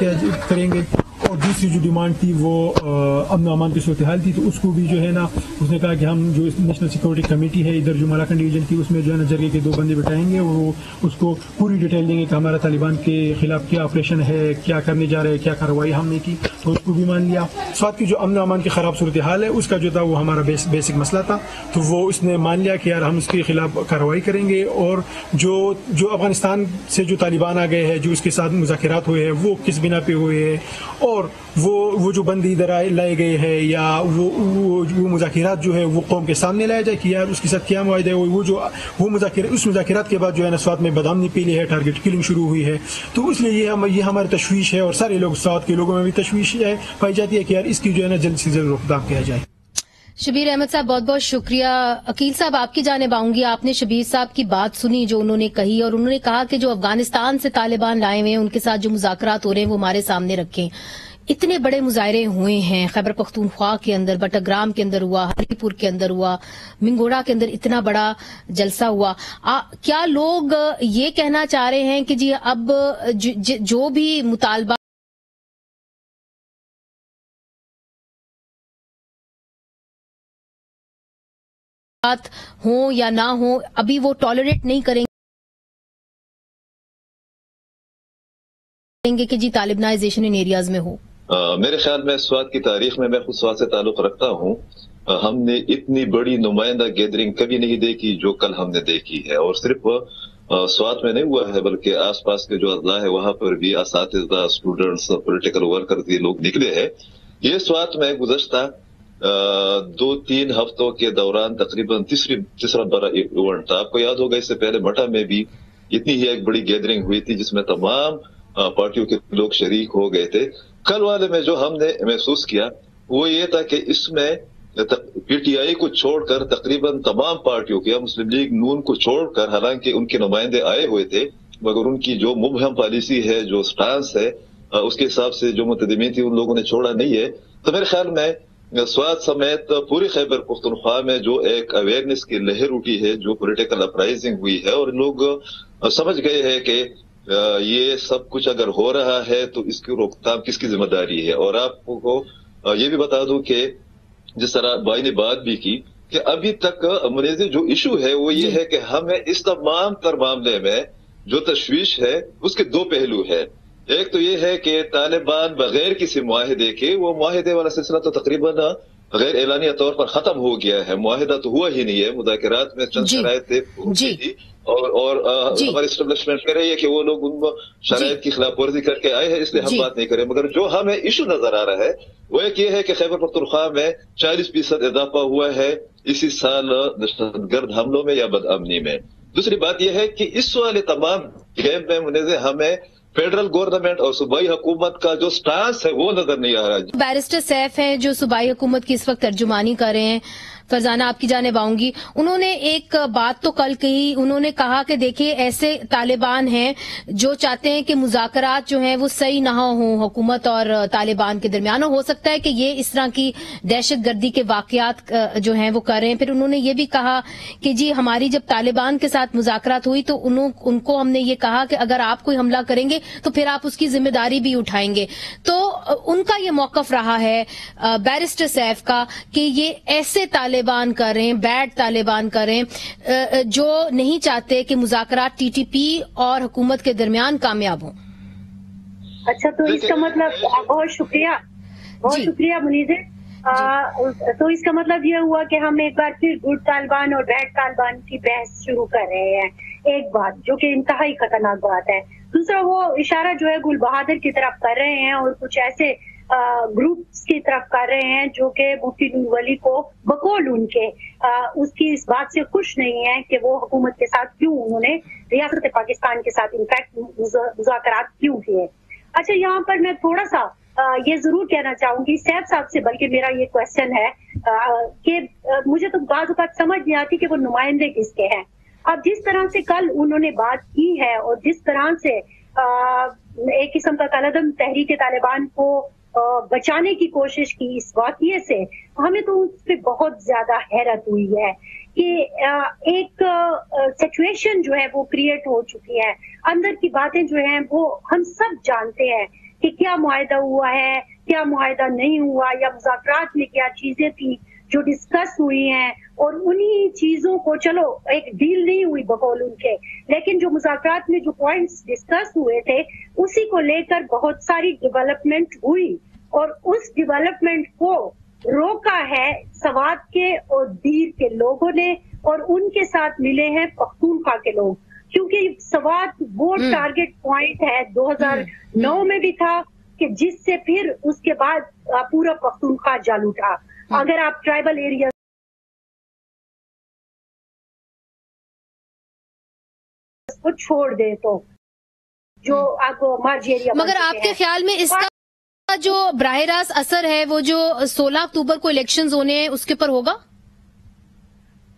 करेंगे। और दूसरी जो डिमांड थी वो अमन अमान की सूरत हाल थी, तो उसको भी जो है ना उसने कहा कि हम जो नेशनल सिक्योरिटी कमेटी है इधर जो मलाकंड डिवीजन की उसमें जो है ना जर्गे के 2 बंदे बिठाएंगे, वो उसको पूरी डिटेल देंगे कि हमारा तालिबान के खिलाफ क्या ऑपरेशन है, क्या करने जा रहे हैं, क्या कार्रवाई हमने की, तो उसको भी मान लिया। साथ की जो अमन अमान की खराब सूरत हाल है उसका जो था वो हमारा बेसिक मसला था, तो वो उसने मान लिया कि यार हम इसके खिलाफ कार्रवाई करेंगे। और जो अफगानिस्तान से जो तालिबान आ गए हैं, जो उसके साथ मुज़ाकिरात हुए हैं वो किस बिना पे हुए हैं, और वो जो बंदी इधर लाए गए हैं या वो मुज़ाकिरात जो है वो कौम के सामने लाया जाए कि यार उसके साथ क्या मुआहदा है। उस मुज़ाकिरात के बाद जो है ना स्वात में बदामनी पीली है, टारगेट किलिंग शुरू हुई है, तो इसलिए ये हमारी तशवीश है और सारे लोग स्वात के लोगों में भी तशवीश है पाई जाती है कि यार इसकी जो है ना जल्द से जल्द रोकथाम किया जाए। शबीर अहमद साहब बहुत बहुत शुक्रिया। अकील साहब आपकी जानिब आऊंगी, आपने शबीर साहब की बात सुनी जो उन्होंने कही, और उन्होंने कहा कि जो अफगानिस्तान से तालिबान लाए हुए हैं उनके साथ जो मुज़ाकरात हो रहे हैं वो हमारे सामने रखें। इतने बड़े मुजाहरे हुए हैं, खैबर पख्तूनख्वा के अंदर, बटाग्राम के अंदर हुआ, हरीपुर के अंदर हुआ, मिंगोड़ा के अंदर इतना बड़ा जलसा हुआ। क्या लोग ये कहना चाह रहे हैं कि जी अब जो भी मुतालबा हो या ना हो अभी वो टॉलरेट नहीं करेंगे कि जी तालिबानाइजेशन इन एरियाज में हो? मेरे ख्याल में स्वात की तारीख में मैं खुद स्वात से ताल्लुक रखता हूँ, हमने इतनी बड़ी नुमाइंदा गैदरिंग कभी नहीं देखी जो कल हमने देखी है। और सिर्फ स्वात में नहीं हुआ है बल्कि आसपास के जो अजला है वहां पर भी असातिज़ा, स्टूडेंट्स, पॉलिटिकल वर्कर्स ये लोग निकले हैं। ये स्वात में गुज़श्ता 2-3 हफ्तों के दौरान तकरीबन तीसरा बड़ा इवेंट था। आपको याद होगा इससे पहले मठा में भी इतनी ही एक बड़ी गैदरिंग हुई थी जिसमें तमाम पार्टियों के लोग शरीक हो गए थे। कल वाले में जो हमने महसूस किया वो ये था कि इसमें PTI को छोड़कर तकरीबन तमाम पार्टियों के, मुस्लिम लीग नून को छोड़कर, हालांकि उनके नुमाइंदे आए हुए थे मगर उनकी जो मुबहम पॉलिसी है, जो स्टांस है, उसके हिसाब से जो मुतदमीन थी उन लोगों ने छोड़ा नहीं है। तो मेरे ख्याल में स्वात समेत पूरी खैबर पख्तूनख्वा में जो एक अवेयरनेस की लहर उठी है, जो पॉलिटिकल अपराइजिंग हुई है और लोग समझ गए हैं कि ये सब कुछ अगर हो रहा है तो इसकी रोकथाम किसकी जिम्मेदारी है। और आपको ये भी बता दूं कि जिस तरह भाई ने बात भी की कि अभी तक मुनेज़िर जो इशू है वो ये है कि हमें इस तमाम तर मामले में जो तशवीश है उसके 2 पहलू है। एक तो ये है कि तालिबान बगैर किसी मुआहिदे के, वो मुआहिदे वाला सिलसिला तो तकरीबन गैर एलानिया तौर पर खत्म हो गया है, मुआहिदा तो हुआ ही नहीं है, मुज़ाकिरात में चंद शराइत थे और हमारी एस्टेब्लिशमेंट कह रही है कि वो लोग उन शराइत की खिलाफ वर्जी करके आए हैं, इसलिए हम बात नहीं करें। मगर जो हमें इशू नजर आ रहा है वो एक ये है कि खैबर पख्तूनख्वा में 40% इजाफा हुआ है इसी साल दहशतगर्द हमलों में या बदअमनी में। दूसरी बात यह है कि इस वाले तमाम गेम में मुनीज़ हमें फेडरल गवर्नमेंट और सूबाई हुकूमत का जो स्टांस है वो नजर नहीं आ रहा। बैरिस्टर सैफ हैं जो सूबाई हुकूमत की इस वक्त तर्जुमानी कर रहे हैं। फरजाना, आपकी जानिब आऊंगी। उन्होंने एक बात तो कल कही, उन्होंने कहा कि देखिए ऐसे तालिबान हैं जो चाहते हैं कि मुज़ाकरात जो हैं वो सही ना हो हुकूमत और तालिबान के दरमियान। हो सकता है कि ये इस तरह की दहशत गर्दी के वाकयात जो हैं वो कर रहे हैं। फिर उन्होंने ये भी कहा कि जी हमारी जब तालिबान के साथ मुज़ाकरात हुई तो उनको हमने ये कहा कि अगर आप कोई हमला करेंगे तो फिर आप उसकी जिम्मेदारी भी उठाएंगे। तो उनका ये मौकफ रहा है बैरिस्टर सैफ का कि ये ऐसे तालिबान कर रहे हैं, बैड तालिबान कर रहे हैं जो नहीं चाहते कि मुज़ाकरात टीटीपी और हुकूमत के दरमियान कामयाब हों। अच्छा, तो इसका मतलब बहुत शुक्रिया मुनीज़। तो इसका मतलब ये हुआ कि हम एक बार फिर गुड तालिबान और बैड तालिबान की बहस शुरू कर रहे हैं। एक बात जो कि इंतहाई खतरनाक बात है। दूसरा, वो इशारा जो है गुल बहादुर की तरफ कर रहे हैं और कुछ ऐसे ग्रुप्स की तरफ कर रहे हैं जो कि मुफ्ती नूर वली को बकौल उनके उसकी इस बात से खुश नहीं है कि वो हुकूमत के साथ क्यों उन्होंने रियासत पाकिस्तान के साथ इनफैक्ट मुज़ाकरात क्यों किए। अच्छा, यहाँ पर मैं थोड़ा सा ये जरूर कहना चाहूंगी सैफ साहब से, बल्कि मेरा ये क्वेश्चन है कि मुझे तो बात समझ नहीं आती कि वो नुमाइंदे किसके हैं। अब जिस तरह से कल उन्होंने बात की है और जिस तरह से एक किस्म का कलदम तहरीक तालिबान को बचाने की कोशिश की इस वाक़ये से, हमें तो उस पर बहुत ज्यादा हैरत हुई है कि एक सिचुएशन जो है वो क्रिएट हो चुकी है। अंदर की बातें जो हैं वो हम सब जानते हैं कि क्या मुआहदा हुआ है, क्या मुआहदा नहीं हुआ, या मुज़ाकरात में क्या चीजें थी जो डिस्कस हुई हैं, और उन्हीं चीजों को, चलो एक डील नहीं हुई बकौल उनके, लेकिन जो मुज़ाकरात में जो पॉइंट्स डिस्कस हुए थे उसी को लेकर बहुत सारी डेवलपमेंट हुई, और उस डेवलपमेंट को रोका है सवात के और दीर के लोगों ने, और उनके साथ मिले हैं पख्तूनख्वा के लोग, क्योंकि सवात वो टारगेट पॉइंट है 2009 में भी था कि जिससे फिर उसके बाद पूरा पख्तूनख्वा जल उठा। अगर आप ट्राइबल एरिया को छोड़ दे तो जो आपको मार्जी एरिया, मगर आपके ख्याल में इसका जो बराह रास्त असर है वो जो 16 अक्टूबर को इलेक्शंस होने हैं उसके ऊपर होगा?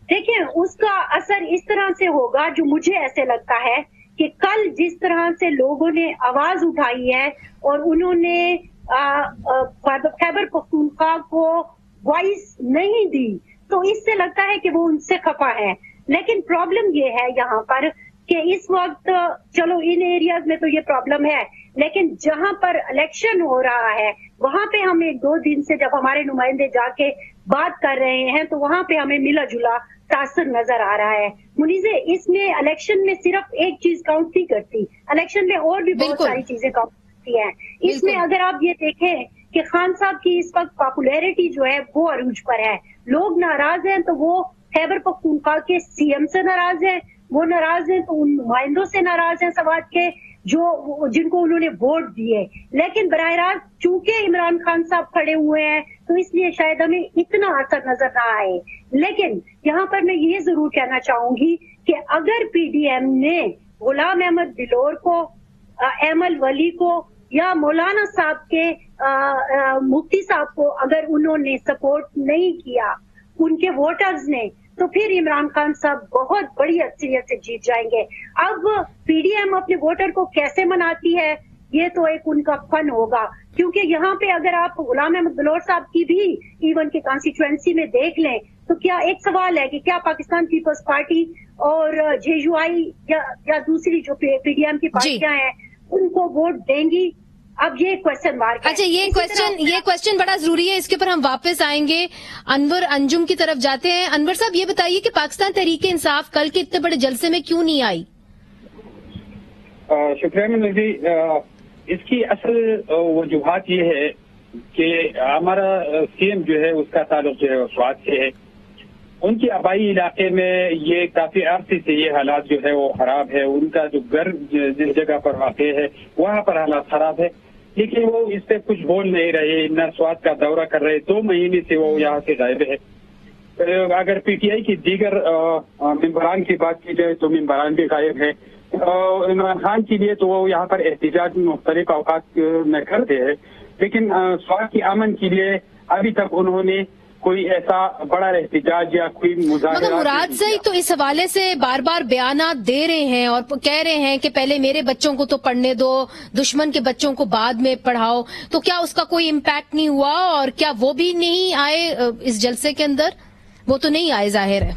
देखिए, उसका असर इस तरह से होगा जो मुझे ऐसे लगता है कि कल जिस तरह से लोगों ने आवाज उठाई है और उन्होंने खैबर पख्तूनख्वा को वॉइस नहीं दी, तो इससे लगता है कि वो उनसे खफा है। लेकिन प्रॉब्लम ये है यहाँ पर कि इस वक्त चलो इन एरियाज में तो ये प्रॉब्लम है, लेकिन जहां पर इलेक्शन हो रहा है वहां पे हम 1-2 दिन से जब हमारे नुमाइंदे जाके बात कर रहे हैं तो वहां पे हमें मिला जुला तासर नजर आ रहा है। मुनीज़े, इसमें इलेक्शन में सिर्फ एक चीज काउंट नहीं करती, इलेक्शन में और भी बहुत सारी चीजें काउंट करती हैं। इसमें अगर आप ये देखें कि खान साहब की इस वक्त पॉपुलैरिटी जो है वो अरूज पर है, लोग नाराज हैं तो वो खैबर पख्तूनख्वा के सीएम से नाराज हैं, वो नाराज हैं तो उन नुमाइंदों से नाराज हैं समाज के जिनको उन्होंने वोट दिए। लेकिन बराह रास्त चूंकि इमरान खान साहब खड़े हुए हैं तो इसलिए शायद हमें इतना असर नजर ना आए। लेकिन यहाँ पर मैं ये जरूर कहना चाहूंगी कि अगर पीडीएम ने गुलाम अहमद बिलोर को, एमल वली को या मौलाना साहब के मुफ्ती साहब को अगर उन्होंने सपोर्ट नहीं किया उनके वोटर्स ने, तो फिर इमरान खान साहब बहुत बड़ी अक्सरियत से जीत जाएंगे। अब पीडीएम अपने वोटर को कैसे मनाती है ये तो एक उनका फन होगा, क्योंकि यहाँ पे अगर आप गुलाम अहमद बिलोर साहब की भी इवन के कॉन्स्टिट्यूएंसी में देख लें तो क्या एक सवाल है कि क्या पाकिस्तान पीपल्स पार्टी और जेयूआई या दूसरी जो पीडीएम की पार्टियां हैं उनको वोट देंगी? अब ये क्वेश्चन मार्क है। अच्छा, ये क्वेश्चन बड़ा जरूरी है, इसके ऊपर हम वापस आएंगे। अनवर अंजुम की तरफ जाते हैं। अनवर साहब, ये बताइए कि पाकिस्तान तहरीक इंसाफ कल के इतने बड़े जलसे में क्यों नहीं आई? शुक्रिया मनोज जी। इसकी असल वजूहात ये है कि हमारा सीएम जो है उसका ताल्लुक जो है स्वास्थ्य से है, उनके आबाई इलाके में ये काफी अरसे से ये हालात जो है वो खराब है। उनका जो घर जिस जगह पर वाक़ है वहाँ पर हालात खराब है, लेकिन वो इस पे कुछ बोल नहीं रहे, न स्वाद का दौरा कर रहे। 2 महीने से वो यहाँ से गायब है। अगर पीटीआई की दीगर मेंबरान की बात की जाए तो मेंबरान भी गायब है। इमरान खान के लिए तो वो यहाँ पर एहतजाज मुख्तलिफ औकात में करते हैं, लेकिन स्वाद की अमन के लिए अभी तक उन्होंने कोई ऐसा बड़ा एहतजाज या कोई मुजाहिरा। मगर मुराद सही तो इस हवाले से बार बार बयानात दे रहे हैं और कह रहे हैं कि पहले मेरे बच्चों को तो पढ़ने दो, दुश्मन के बच्चों को बाद में पढ़ाओ। तो क्या उसका कोई इम्पैक्ट नहीं हुआ? और क्या वो भी नहीं आए इस जलसे के अंदर? वो तो नहीं आए, जाहिर है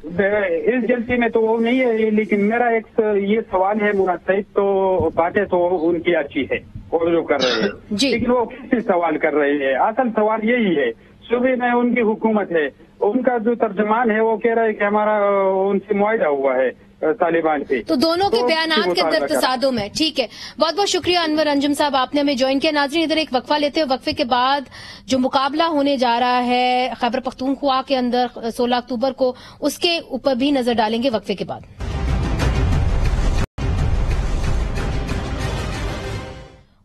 इस जलसे में तो वो नहीं है। लेकिन मेरा एक ये सवाल है, मुराद सईद तो बातें तो उनकी अच्छी है और जो कर रहे हैं, लेकिन वो किससे सवाल कर रहे हैं? असल सवाल यही है, सूबे में उनकी हुकूमत है, उनका जो तर्जमान है वो कह रहा है कि हमारा उनसे मुआहिदा हुआ है तालिबान से। तो दोनों के बयानात के अंदर तसादुम है। ठीक है, बहुत बहुत शुक्रिया अनवर अंजुम साहब, आपने हमें ज्वाइन किया। नाज़रीन, इधर एक वक्फा लेते हैं, वक्फे के बाद जो मुकाबला होने जा रहा है खैबर पख्तूनख्वा के अंदर 16 अक्टूबर को, उसके ऊपर भी नजर डालेंगे वक्फे के बाद।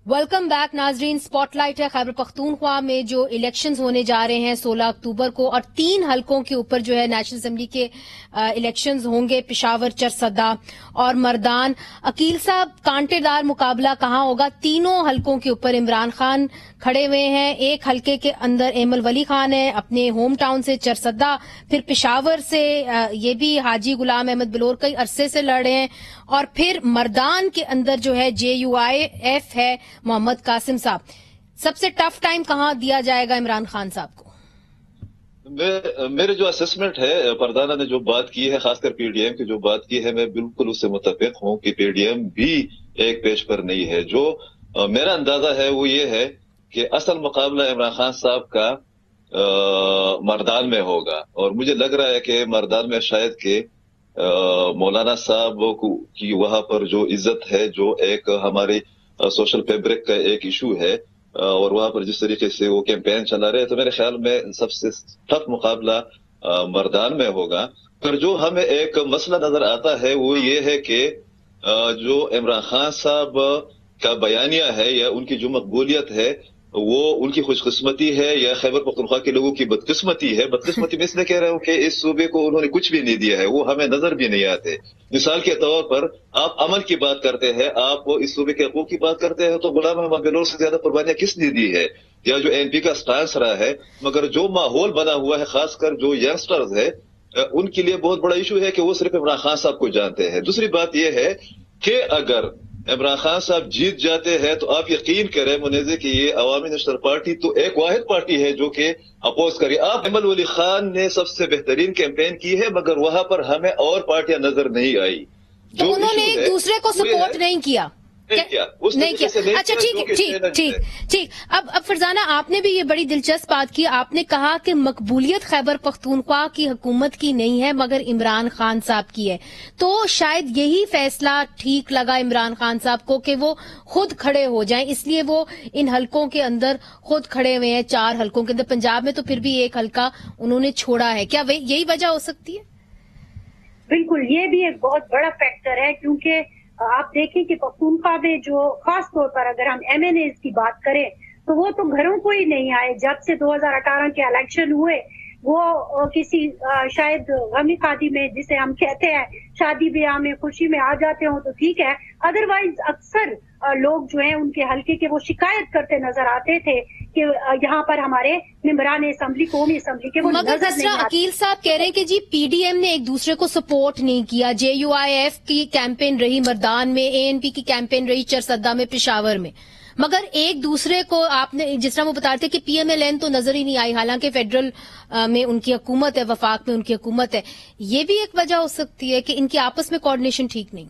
वेलकम बैक नाजरीन, स्पॉटलाइट है खैबर पख्तूनख्वा में जो इलेक्शंस होने जा रहे हैं 16 अक्टूबर को, और 3 हलकों के ऊपर जो है नेशनल असेंबली के इलेक्शंस होंगे, पेशावर, चरसद्दा और मर्दान। अकील साहब, कांटेदार मुकाबला कहां होगा? तीनों हलकों के ऊपर इमरान खान खड़े हुए हैं। एक हलके के अंदर एमल वली खान है अपने होम टाउन से चरसद्दा, फिर पेशावर से ये भी हाजी गुलाम अहमद बलोर कई अरसे से लड़ रहे हैं, और फिर मर्दान के अंदर जो है JUIF है मोहम्मद कासिम साहब। सबसे टफ टाइम कहां दिया जाएगा इमरान खान साहब को? मेरे जो असेसमेंट है, परदाना ने जो बात की है, खासकर पीडीएम की जो बात की है, मैं बिल्कुल उससे मुत्तफिक हूं कि पीडीएम भी एक पेज पर नहीं है। जो मेरा अंदाजा है वो ये है कि असल मुकाबला इमरान खान साहब का मर्दान में होगा, और मुझे लग रहा है कि मर्दान में शायद के मौलाना साहब की वहां पर जो इज्जत है, जो एक हमारी सोशल फैब्रिक का एक इशू है, और वहां पर जिस तरीके से वो कैंपेन चला रहे हैं, तो मेरे ख्याल में सबसे टफ मुकाबला मर्दान में होगा। पर जो हमें एक मसला नजर आता है वो ये है कि जो इमरान खान साहब का बयानिया है या उनकी जो मकबूलियत है, वो उनकी खुशकिस्मती है या खैबर पख्तूनख्वा के लोगों की बदकिस्मती है। बदकिस्मती में इसलिए कह रहा हूं कि इस सूबे को उन्होंने कुछ भी नहीं दिया है, वो हमें नजर भी नहीं आते। मिसाल के तौर पर आप अमन की बात करते हैं, आप इस सूबे के हकूक की बात करते हैं, तो गुलाम अहमद बलोर से ज्यादा कुर्बानियां किसने दी है, या जो एनपी का स्टांस रहा है। मगर जो माहौल बना हुआ है, खासकर जो यंगस्टर्स है, उनके लिए बहुत बड़ा इशू है कि वो सिर्फ इमरान खान साहब को जानते हैं। दूसरी बात यह है कि अगर इमरान खान साहब जीत जाते हैं तो आप यकीन करें मुनीज़े कि ये अवामी नेशनल पार्टी तो एक वाहिद पार्टी है जो कि अपोज करे। आप एमल वली खान ने सबसे बेहतरीन कैंपेन की है, मगर वहां पर हमें और पार्टियां नजर नहीं आई। तो उन्होंने एक दूसरे को सपोर्ट नहीं किया। नहीं किया। अच्छा, ठीक। अब फरजाना, आपने भी ये बड़ी दिलचस्प बात की। आपने कहा कि मकबूलियत खैबर पख्तूनख्वा की हुकूमत की नहीं है मगर इमरान खान साहब की है। तो शायद यही फैसला ठीक लगा इमरान खान साहब को कि वो खुद खड़े हो जाएं, इसलिए वो इन हलकों के अंदर खुद खड़े हुए हैं। 4 हलकों के अंदर, पंजाब में तो फिर भी एक हलका उन्होंने छोड़ा है। क्या यही वजह हो सकती है? बिल्कुल, ये भी एक बहुत बड़ा फैक्टर है, क्योंकि आप देखें कि पख्तूनख्वा में जो खास तौर पर अगर हम MNAs की बात करें तो वो तो घरों को ही नहीं आए। जब से 2018 के इलेक्शन हुए, वो किसी शायद गमी खादी में, जिसे हम कहते हैं शादी ब्याह में, खुशी में आ जाते हो तो ठीक है, अदरवाइज अक्सर लोग जो हैं उनके हल्के के वो शिकायत करते नजर आते थे कि यहाँ पर हमारे मेंबरान असेंबली, कौमी असेंबली के वो मगर जिस तरह अकील साहब कह रहे हैं कि जी PDM ने एक दूसरे को सपोर्ट नहीं किया। JUIF की कैंपेन रही मर्दान में, ANP की कैंपेन रही चरसद्दा में, पेशावर में, मगर एक दूसरे को आपने जिस तरह वो बता रहे थे कि PMLN तो नजर ही नहीं आई, हालांकि फेडरल में उनकी हुकूमत है, वफाक में उनकी हुकूमत है। ये भी एक वजह हो सकती है कि इनकी आपस में कोऑर्डिनेशन ठीक नहीं।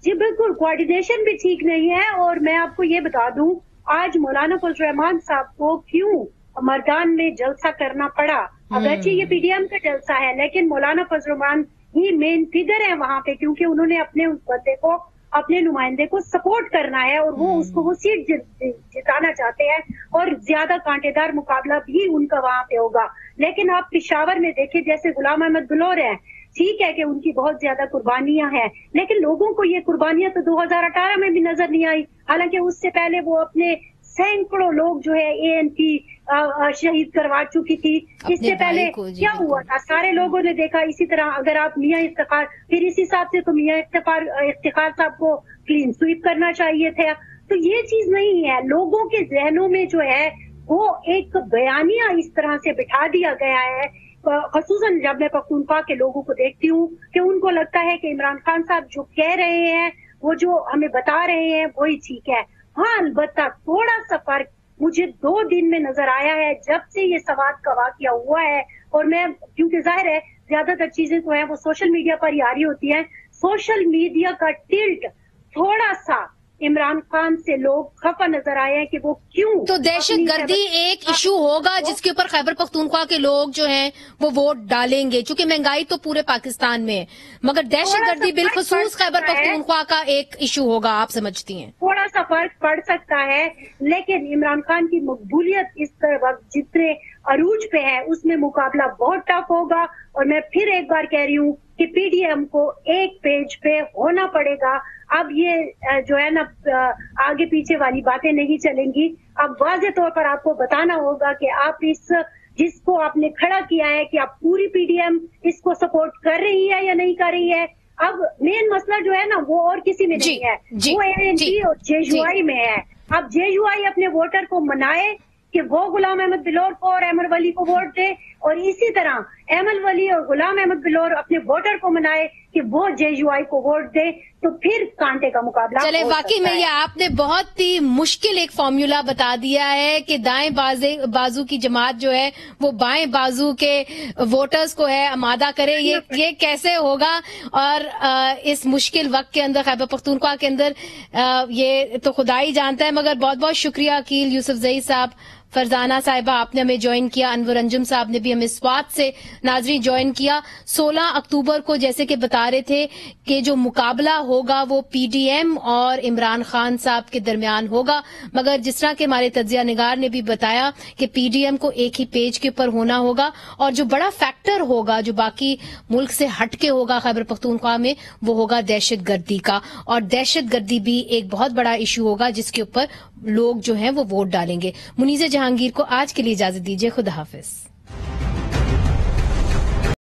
जी बिल्कुल, कोऑर्डिनेशन भी ठीक नहीं है। और मैं आपको ये बता दूं, आज मौलाना फजल रहमान साहब को क्यों मर्दान में जलसा करना पड़ा। अगरचे ये PDM का जलसा है, लेकिन मौलाना फजल रहमान ही मेन फिगर है वहां पे, क्योंकि उन्होंने अपने उस बंदे को अपने नुमाइंदे को सपोर्ट करना है और वो उसको वो सीट जिताना चाहते हैं और ज्यादा कांटेदार मुकाबला भी उनका वहां पे होगा। लेकिन आप पेशावर में देखिए, जैसे गुलाम अहमद बिलोर हैं, ठीक है कि उनकी बहुत ज्यादा कुर्बानियां हैं, लेकिन लोगों को ये कुर्बानियां तो 2018 में भी नजर नहीं आई। हालांकि उससे पहले वो अपने सैकड़ों लोग जो है ANP शहीद करवा चुकी थी। इससे पहले क्या हुआ था, सारे लोगों ने देखा। इसी तरह अगर आप मियां इफ्तिखार, फिर इस हिसाब से तो मियां इफ्तिखार साहब को क्लीन स्वीप करना चाहिए था। तो ये चीज नहीं है, लोगों के जहनों में जो है वो एक बयानिया इस तरह से बिठा दिया गया है। खसूसन जब मैं पख्तूनख्वा के लोगों को देखती हूँ कि उनको लगता है कि इमरान खान साहब जो कह रहे हैं, वो जो हमें बता रहे हैं, वही ठीक है। हाँ, अलबत्ता थोड़ा सा फर्क मुझे 2 दिन में नजर आया है जब से ये सवात का वाकया हुआ है। और मैं, क्योंकि जाहिर है ज्यादातर चीजें जो है वो सोशल मीडिया पर ही आ रही होती हैं, सोशल मीडिया का टिल्ट थोड़ा सा इमरान खान से लोग खफा नजर आए हैं कि वो क्यों। तो दहशत गर्दी एक इशू होगा जिसके ऊपर खैबर पख्तूनख्वा के लोग जो हैं वो वोट डालेंगे, क्योंकि महंगाई तो पूरे पाकिस्तान में है, मगर दहशत गर्दी बिलखसूस खैबर पख्तूनख्वा का एक इशू होगा, आप समझती हैं? थोड़ा सा फर्क पड़ सकता है, लेकिन इमरान खान की मकबूलियत इस वक्त जितने अरूज पे है उसमें मुकाबला बहुत टफ होगा। और मैं फिर एक बार कह रही हूँ कि PDM को एक पेज पे होना पड़ेगा। अब ये जो है ना आगे पीछे वाली बातें नहीं चलेंगी। अब वाज़े तौर पर आपको बताना होगा कि आप इस जिसको आपने खड़ा किया है कि आप पूरी PDM इसको सपोर्ट कर रही है या नहीं कर रही है। अब मेन मसला जो है ना वो और किसी में नहीं है, वो ANP और JUI में है। अब JUI अपने वोटर को मनाए कि वो गुलाम अहमद बिलोर को और अहमद वली को वोट दे, और इसी तरह अहमद वली और गुलाम अहमद बिलोर अपने वोटर को मनाए कि वो JUI को वोट दे, तो फिर कांटे का मुकाबला। चले, वाकई में ये आपने बहुत ही मुश्किल एक फॉर्मूला बता दिया है कि दाएं बाजू की जमात जो है वो बाएं बाजू के वोटर्स को है आमादा करे। ये कैसे होगा? और इस मुश्किल वक्त के अंदर खैबर पख्तूनख्वा के अंदर ये तो खुदा ही जानता है। मगर बहुत बहुत शुक्रिया अकील यूसुफजई साहब, फरजाना साहिबा, आपने हमें ज्वाइन किया, अनवर अंजुम साहब ने भी हमें स्वात से नाजरीन ज्वाइन किया। 16 अक्टूबर को जैसे कि बता रहे थे कि जो मुकाबला होगा वो PDM और इमरान खान साहब के दरमियान होगा, मगर जिस तरह के हमारे तज्जिया निगार ने भी बताया कि PDM को एक ही पेज के ऊपर होना होगा, और जो बड़ा फैक्टर होगा जो बाकी मुल्क से हटके होगा खैबर पख्तूनख्वा में, वो होगा दहशत गर्दी का। और दहशत गर्दी भी एक बहुत बड़ा इशू होगा जिसके ऊपर लोग जो हैं वो वोट डालेंगे। मुनीज़ जहांगीर को आज के लिए इजाजत दीजिए। खुदा हाफिज।